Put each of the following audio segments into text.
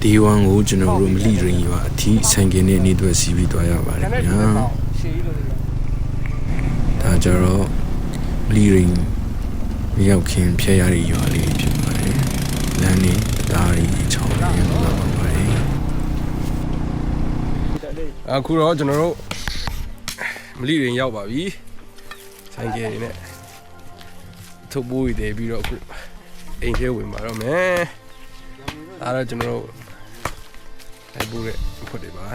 ဒီဝမ်ကိုကျွန်တော်တို့မလီရင်ရွာအထိဆိုင်ကင်းနဲ့နေသွက်စီးပြီးသွားရပါတယ်ခင်ဗျာဒါကြတော့မလီရင်မရောက်ခင်ဖျက်ရတဲ့ရွာလေးဖြစ်ပါတယ်လမ်းနေတားရီချောင်းလေးရောက်လာပါပါတယ်အခုတော့ကျွန်တော်တို့မလီရင်ရောက်ပါပြီဆိုင်ကင်းနေနဲ့ထုတ်ပိုးရည်ပြီးတော့အခုအိမ်ထဲဝင်ပါတော့မယ်ဒါတော့ကျွန်တော်တို့လိုက်ပို့တဲ့ဖွက်တွေပါ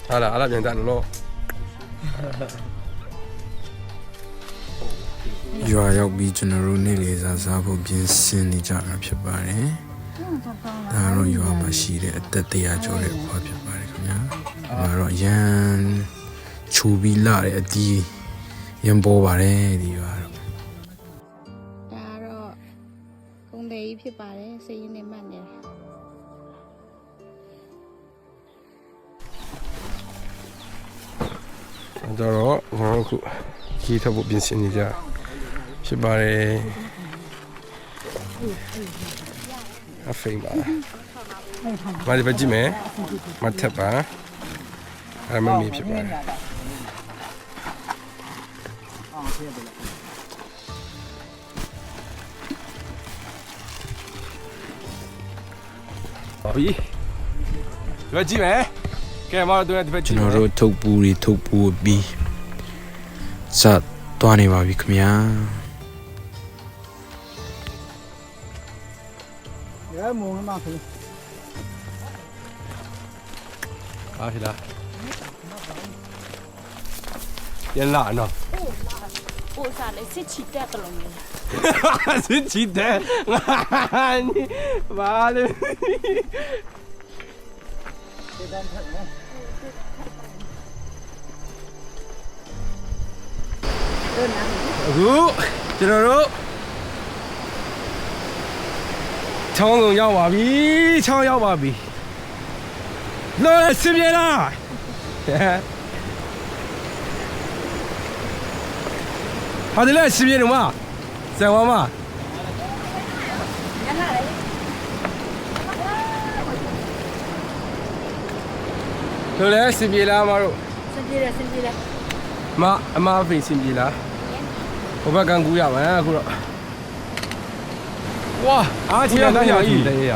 ဟာလာပြန်တန်းလို့ရွာရောက်ပြီးကျွန်တော်တို့နေ့လေစားဖို့ပြင်ဆင်နေကြတာဖြစ်ပါတယ်ဒါတော့ရွာမှာရှိတဲ့အသက်100ကျော်တဲ့ဘွားဖြစ်ပါတယ်ခင်ဗျာဒါတော့ရန်ချူပြီးလာတဲ့အတီးရန်ပေါ်ပါတယ်ဒီရွာတော့ဒါတော့ကုန်းသေးဖြစ်ပါတယ်စိတ်ရင်းနဲ့မှတ်နေတယ်ဒါတော့ကျွန်တော်အခုကြီးထပ်ဖို့ပြင်ဆင်နေကြဖြစ်ပါတယ်အဖိန်ပါမဒီပဲကြည့်မယ်မထက်ပါအမမီဖြစ်ပါတယ်ဟီဒီပဲကြည့်မယ်ကဲမတော်ဒီပဲကျွန်တော်တို့ထုတ်ပူပြီးစသွားနေပါပြီခင်ဗျာရဲမုံမခလေးအားဖြစ်လားပြန်လာနော်ပို့စားလေစစ်ချီတက်တယ်လို့မြင်စစ်ချီတက်ဘာလဲအခုကျွန်တော်တို့ချောင်းလုံးရောက်ပါပြီချောင်းရောက်ပါပြီလောစင်ပြေလားဟာဒီလေစင်ပြေလို့မဆန်ဝါမလောလေစင်ပြေလားမတို့စင်ပြေတယ်အမဖိစင်ပြေလားဘဘကန်ကူရပါအခုတော့ဝါအားချီရတန်းရည်တည်းရ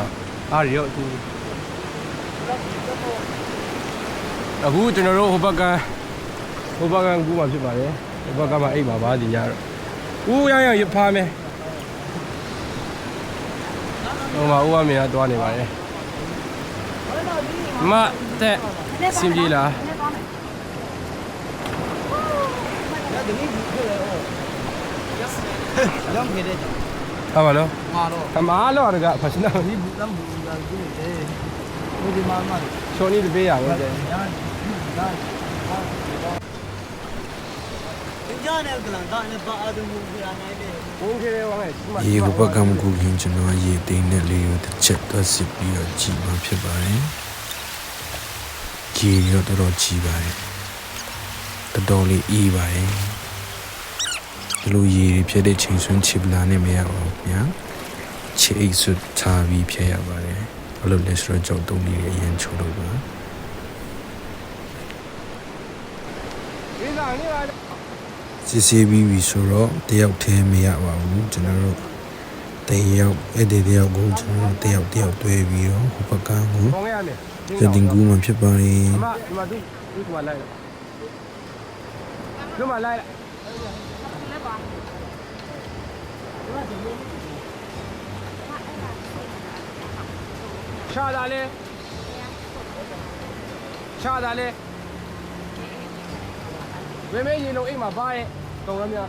အားရောအခုကျွန်တော်တို့ဟိုဘက်ကန်ကူမှာဖြစ်ပါတယ်ဟိုဘက်ကမှအိတ်ပါပါဒီညတော့ဦးရရဖားမယ်ဟိုမှာဦးအမေကသွားနေပါတယ်မတဲ့စင်ပြေလားရောင်းခဲ့တယ်ဟာပါလို့ငါတော့အမားလို့ရကဖရှင်တော်ဒီလမ်းဘူးလာကြည့်တယ်ဒီမှာမှချော်နေပေးရပါညာတယ်နဲ့ကလန်တော့လည်းပါအတူဘူးရနိုင်တယ်ဘုံခဲဝါမယ်ရေဘကမ်ကူရင်ကျွန်တော်ရေသိမ်းတဲ့လေးကိုတစ်ချက်သွားစစ်ပြီးတော့ကြည်မှဖြစ်ပါတယ်ကြီးတော့တော်တော်ကြီးပါတယ်တော်လေးအေးပါတယ်ဒီလိုရေဖြစ်တဲ့ချိန်ဆွန်းချစ်ပလာနဲ့မရပါဘူးဗျာချစ်အိတ်ဆွထားပြီးဖြတ်ရပါတယ်ဘာလို့လဲဆိုတော့ကြောက်တုံးလေးအရင်ချိုးလို့ပါစစ်ဆေးပြီးဆိုတော့တယောက်တည်းမရပါဘူးကျွန်တော်တို့တယောက်ကိုကျွန်တော်တို့တယောက်တွဲပြီးတော့ဟိုဘက်ကကိုစတင်ကူမှဖြစ်ပါတယ်ဒီမှာသူ့မှာလိုက်ရှာတာလေဝေမေးရင်လုံးအိမ်မှာပါရဲ့ကောင်းရမ်းများ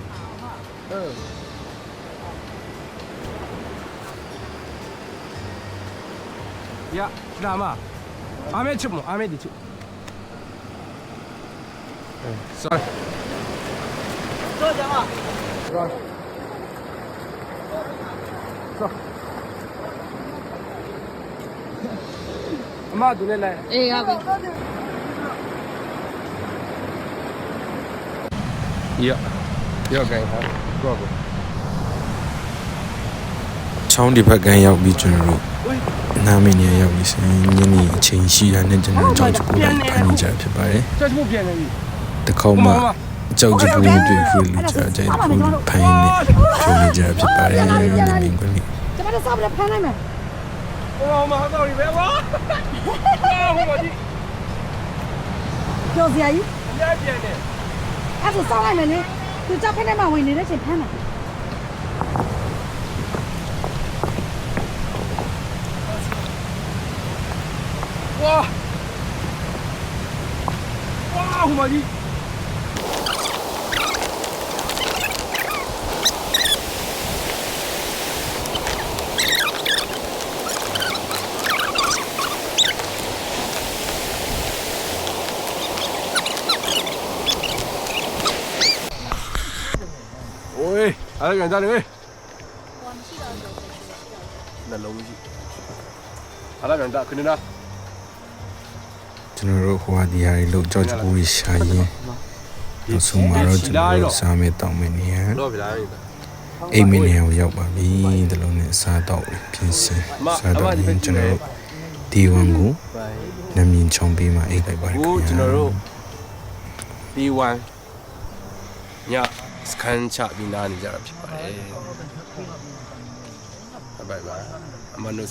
ရဒါမအာမေချစ်မအာမေဒီချစ်sorry တော့ကြပါအမသူလည်းလိုက်အေးဟုတ်ပြီရကဲဟာတော့ ချောင်းဒီဘက်ကန်းရောက်ပြီးကျွန်တော်တို့နာမည်နေရောက်ပြီးဆိုရင်ညနေအချိန်ရှိတာနဲ့ကျွန်တော်ကြောက်ချပူလိုက်ဖန်နေကြဖြစ်ပါတယ် 这是不骗人的。 တခေါက်မှကြောက်ချပူမတွေ့ဘူးလို့ကြာကြိုက်ဘူးဖန်နေပြောနေကြဖြစ်ပါတယ်ဒီမင်းကလေး ကျမတို့စောက်ပြီးဖမ်းလိုက်မယ် 我妈到里边哇！我去， ကျော်စရာကြီး 人家骗的。 အဲ့ဒါစောက်လိုက်မယ်လေသူကြောက်ဖိနေမှာဝင်နေတဲ့ချိန်ဖမ်းမယ် 哇！哇！我去。 喂，还远站的喂。那龙去。还那远站，肯定的。 ကျွန်တော်တို့ဟိုဟာဒီဟာတွေလို့ကြောက်ချပူကြီးရှာရင်နောက်ဆုံးမှာတော့ကျွန်တော်တို့စားမဲ့တောင်းမဲ့နေရ 老皮来的。 အိမ်မင်းနေကိုရောက်ပါပြီဒီလိုနဲ့စားတော့ပြင်ဆင်စားတော့ရင်ကျွန်တော်တို့ဒီဝန်ကိုနမင်းချောင်းပေးမှအိတ်လိုက်ပါတယ်ခင် ကို ဗျာ ကျွန်တော်တို့ဒီဝမ်ညစကန်ချပြီးနားနေကြတာဖြစ်ပါတယ်ဘိုင်ဘိုင်အမနု